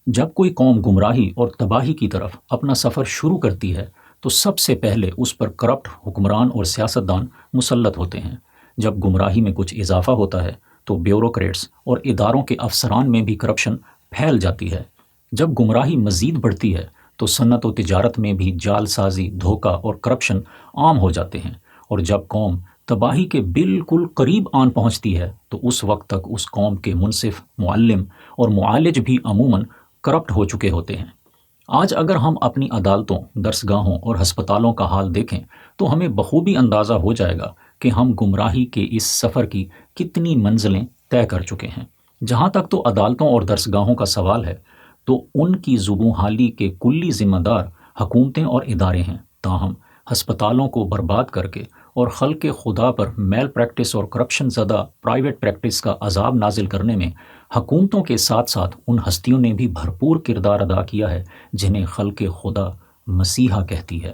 جب کوئی قوم گمراہی اور تباہی کی طرف اپنا سفر شروع کرتی ہے تو سب سے پہلے اس پر کرپٹ حکمران اور سیاستدان مسلط ہوتے ہیں۔ جب گمراہی میں کچھ اضافہ ہوتا ہے تو بیوروکریٹس اور اداروں کے افسران میں بھی کرپشن پھیل جاتی ہے۔ جب گمراہی مزید بڑھتی ہے تو صنعت و تجارت میں بھی جعل سازی، دھوکہ اور کرپشن عام ہو جاتے ہیں، اور جب قوم تباہی کے بالکل قریب آن پہنچتی ہے تو اس وقت تک اس قوم کے منصف، معلم اور معالج بھی عموماً کرپٹ ہو چکے ہوتے ہیں۔ آج اگر ہم اپنی عدالتوں، درسگاہوں اور ہسپتالوں کا حال دیکھیں تو ہمیں بخوبی اندازہ ہو جائے گا کہ ہم گمراہی کے اس سفر کی کتنی منزلیں طے کر چکے ہیں۔ جہاں تک تو عدالتوں اور درسگاہوں کا سوال ہے تو ان کی زبوں حالی کے کلی ذمہ دار حکومتیں اور ادارے ہیں، تاہم ہسپتالوں کو برباد کر کے اور خلق خدا پر میل پریکٹس اور کرپشن زدہ پرائیویٹ پریکٹس کا عذاب نازل کرنے میں حکومتوں کے ساتھ ساتھ ان ہستیوں نے بھی بھرپور کردار ادا کیا ہے جنہیں خلق خدا مسیحا کہتی ہے۔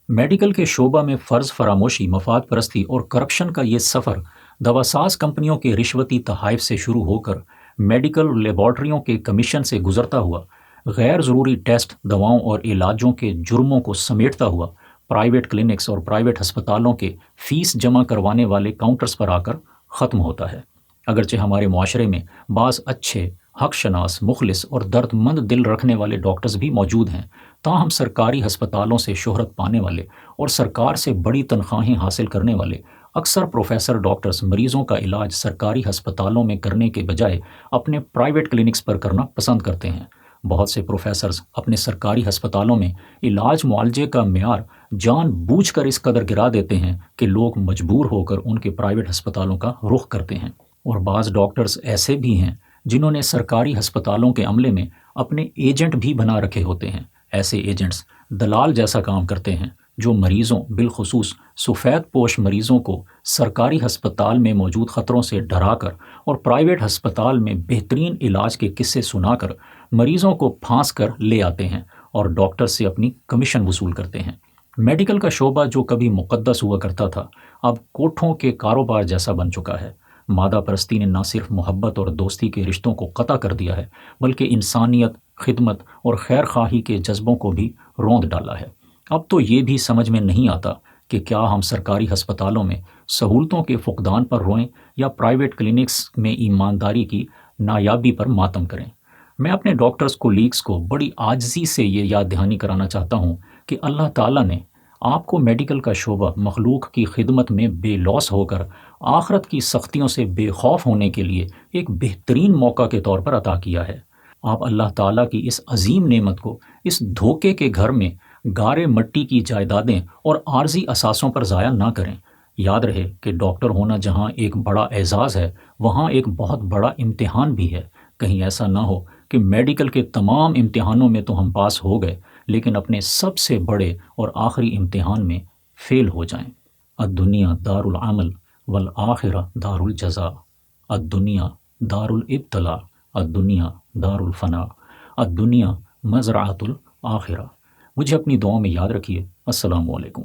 میڈیکل کے شعبہ میں فرض فراموشی، مفاد پرستی اور کرپشن کا یہ سفر دواساز کمپنیوں کے رشوتی تحائف سے شروع ہو کر میڈیکل لیبارٹریوں کے کمیشن سے گزرتا ہوا، غیر ضروری ٹیسٹ، دواؤں اور علاجوں کے جرموں کو سمیٹتا ہوا پرائیویٹ کلینکس اور پرائیویٹ ہسپتالوں کے فیس جمع کروانے والے کاؤنٹرز پر آ کر ختم ہوتا ہے۔ اگرچہ ہمارے معاشرے میں بعض اچھے، حق شناس، مخلص اور درد مند دل رکھنے والے ڈاکٹرز بھی موجود ہیں، تاہم سرکاری ہسپتالوں سے شہرت پانے والے اور سرکار سے بڑی تنخواہیں حاصل کرنے والے اکثر پروفیسر ڈاکٹرز مریضوں کا علاج سرکاری ہسپتالوں میں کرنے کے بجائے اپنے پرائیویٹ کلینکس پر کرنا پسند کرتے ہیں۔ بہت سے پروفیسرز اپنے سرکاری ہسپتالوں میں علاج معالجے کا معیار جان بوجھ کر اس قدر گرا دیتے ہیں کہ لوگ مجبور ہو کر ان کے پرائیویٹ ہسپتالوں کا رخ کرتے ہیں۔ اور بعض ڈاکٹرز ایسے بھی ہیں جنہوں نے سرکاری ہسپتالوں کے عملے میں اپنے ایجنٹ بھی بنا رکھے ہوتے ہیں۔ ایسے ایجنٹس دلال جیسا کام کرتے ہیں جو مریضوں، بالخصوص سفید پوش مریضوں کو سرکاری ہسپتال میں موجود خطروں سے ڈرا کر اور پرائیویٹ ہسپتال میں بہترین علاج کے قصے سنا کر مریضوں کو پھانس کر لے آتے ہیں اور ڈاکٹر سے اپنی کمیشن وصول کرتے ہیں۔ میڈیکل کا شعبہ جو کبھی مقدس ہوا کرتا تھا اب کوٹھوں کے کاروبار جیسا بن چکا ہے۔ مادہ پرستی نے نہ صرف محبت اور دوستی کے رشتوں کو قطع کر دیا ہے بلکہ انسانیت، خدمت اور خیر خواہی کے جذبوں کو بھی روند ڈالا ہے۔ اب تو یہ بھی سمجھ میں نہیں آتا کہ کیا ہم سرکاری ہسپتالوں میں سہولتوں کے فقدان پر روئیں یا پرائیویٹ کلینکس میں ایمانداری کی نایابی پر ماتم کریں۔ میں اپنے ڈاکٹرز کولیگز کو بڑی عاجزی سے یہ یاد دہانی کرانا چاہتا ہوں کہ اللہ تعالیٰ نے آپ کو میڈیکل کا شعبہ مخلوق کی خدمت میں بے لوث ہو کر آخرت کی سختیوں سے بے خوف ہونے کے لیے ایک بہترین موقع کے طور پر عطا کیا ہے۔ آپ اللہ تعالیٰ کی اس عظیم نعمت کو اس دھوکے کے گھر میں گارے مٹی کی جائیدادیں اور عارضی اثاثوں پر ضائع نہ کریں۔ یاد رہے کہ ڈاکٹر ہونا جہاں ایک بڑا اعزاز ہے وہاں ایک بہت بڑا امتحان بھی ہے۔ کہیں ایسا نہ ہو کہ میڈیکل کے تمام امتحانوں میں تو ہم پاس ہو گئے لیکن اپنے سب سے بڑے اور آخری امتحان میں فیل ہو جائیں۔ الدنیا دار العمل والآخرہ دار الجزاء، الدنیا دار الابتلاء، الدنیا دار الفنا، الدنیا مزرعۃ الآخرہ۔ مجھے اپنی دعاؤں میں یاد رکھیے۔ السلام علیکم۔